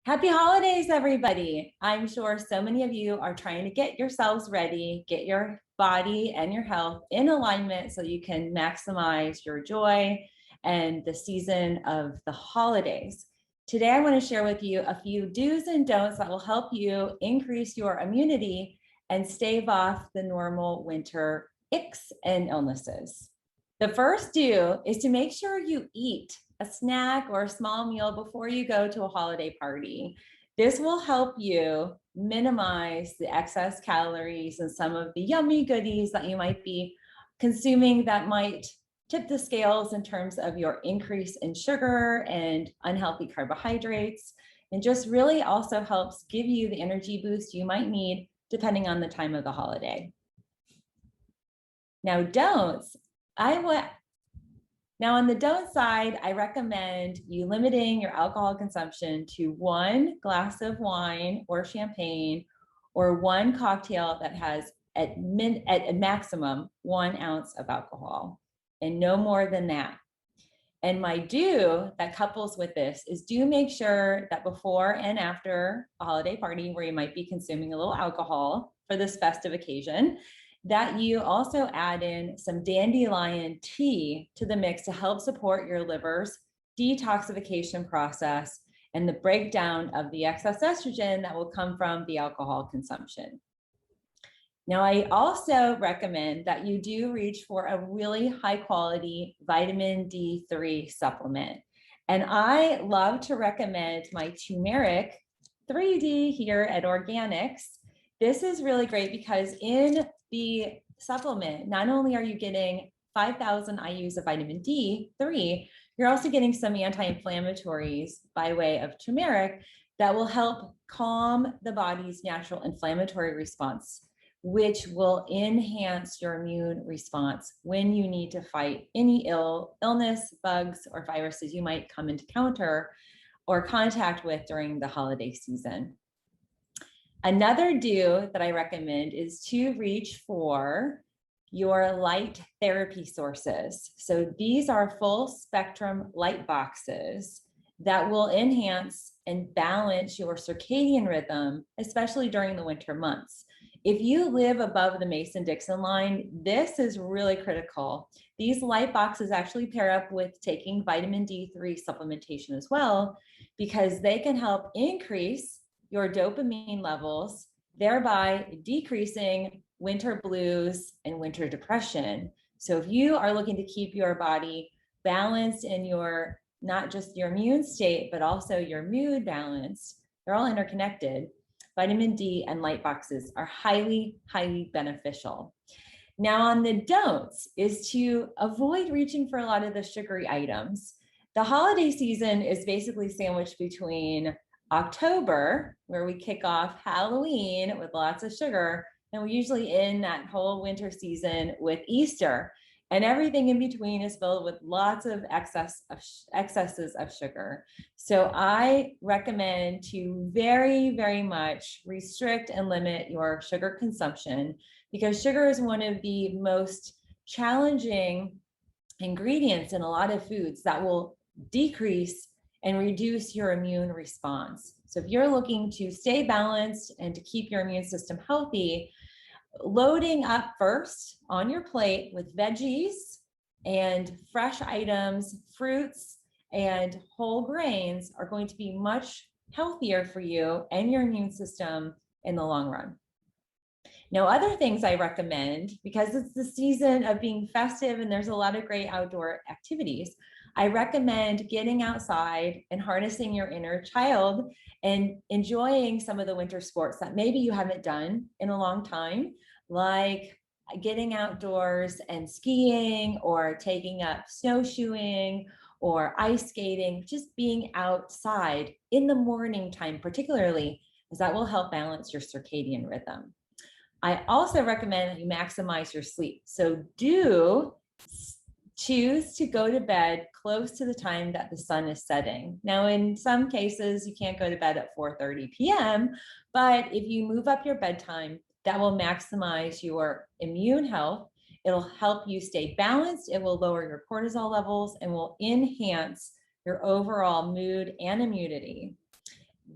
Happy holidays, everybody. I'm sure so many of you are trying to get yourselves ready, get your body and your health in alignment so you can maximize your joy and the season of the holidays. Today, I want to share with you a few do's and don'ts that will help you increase your immunity and stave off the normal winter aches and illnesses. The first do is to make sure you eat a snack or a small meal before you go to a holiday party. This will help you minimize the excess calories and some of the yummy goodies that you might be consuming that might tip the scales in terms of your increase in sugar and unhealthy carbohydrates, and just really also helps give you the energy boost you might need depending on the time of the holiday. Now, don'ts. Now, on the don't side, I recommend you limiting your alcohol consumption to 1 glass of wine or champagne, or 1 cocktail that has at a maximum 1 ounce of alcohol, and no more than that. And my do that couples with this is do make sure that before and after a holiday party where you might be consuming a little alcohol for this festive occasion, that you also add in some dandelion tea to the mix to help support your liver's detoxification process and the breakdown of the excess estrogen that will come from the alcohol consumption. Now, I also recommend that you do reach for a really high quality vitamin D3 supplement. And I love to recommend my turmeric 3D here at Organics. This is really great because in the supplement, not only are you getting 5,000 IUs of vitamin D3, you're also getting some anti-inflammatories by way of turmeric that will help calm the body's natural inflammatory response, which will enhance your immune response when you need to fight any illness, bugs, or viruses you might come into encounter or contact with during the holiday season. Another do that I recommend is to reach for your light therapy sources. So these are full spectrum light boxes that will enhance and balance your circadian rhythm, especially during the winter months. If you live above the Mason-Dixon line, this is really critical. These light boxes actually pair up with taking vitamin D3 supplementation as well, because they can help increase your dopamine levels, thereby decreasing winter blues and winter depression. So if you are looking to keep your body balanced in your, not just your immune state, but also your mood balanced, they're all interconnected. Vitamin D and light boxes are highly, highly beneficial. Now, on the don'ts is to avoid reaching for a lot of the sugary items. The holiday season is basically sandwiched between October, where we kick off Halloween with lots of sugar, and we usually end that whole winter season with Easter. And everything in between is filled with lots of excesses of sugar. So I recommend to very, very much restrict and limit your sugar consumption, because sugar is one of the most challenging ingredients in a lot of foods that will decrease and reduce your immune response. So if you're looking to stay balanced and to keep your immune system healthy, loading up first on your plate with veggies and fresh items, fruits, and whole grains are going to be much healthier for you and your immune system in the long run. Now, other things I recommend, because it's the season of being festive and there's a lot of great outdoor activities, I recommend getting outside and harnessing your inner child and enjoying some of the winter sports that maybe you haven't done in a long time, like getting outdoors and skiing or taking up snowshoeing or ice skating, just being outside in the morning time, particularly, as that will help balance your circadian rhythm. I also recommend that you maximize your sleep. So do choose to go to bed close to the time that the sun is setting. Now, in some cases, you can't go to bed at 4:30 p.m., but if you move up your bedtime, that will maximize your immune health. It'll help you stay balanced. It will lower your cortisol levels and will enhance your overall mood and immunity.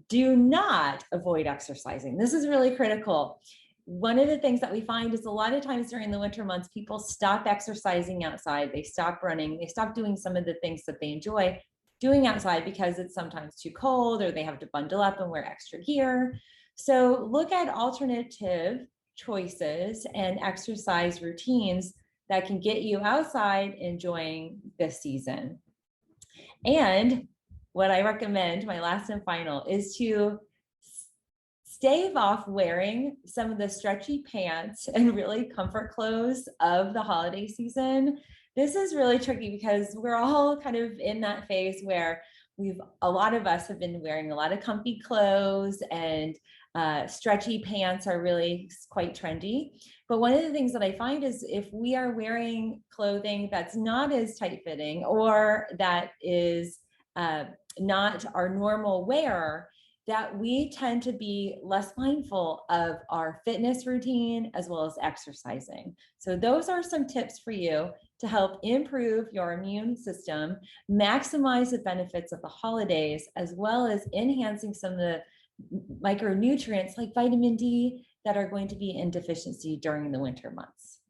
Do not avoid exercising. This is really critical. One of the things that we find is a lot of times during the winter months, people stop exercising outside. They stop running. They stop doing some of the things that they enjoy doing outside because it's sometimes too cold or they have to bundle up and wear extra gear. So look at alternative choices and exercise routines that can get you outside enjoying this season. And what I recommend, my last and final, is to stave off wearing some of the stretchy pants and really comfort clothes of the holiday season. This is really tricky because we're all kind of in that phase where a lot of us have been wearing a lot of comfy clothes, and stretchy pants are really quite trendy. But one of the things that I find is if we are wearing clothing that's not as tight fitting or that is not our normal wear, that we tend to be less mindful of our fitness routine as well as exercising. So those are some tips for you to help improve your immune system, maximize the benefits of the holidays, as well as enhancing some of the micronutrients like vitamin D that are going to be in deficiency during the winter months.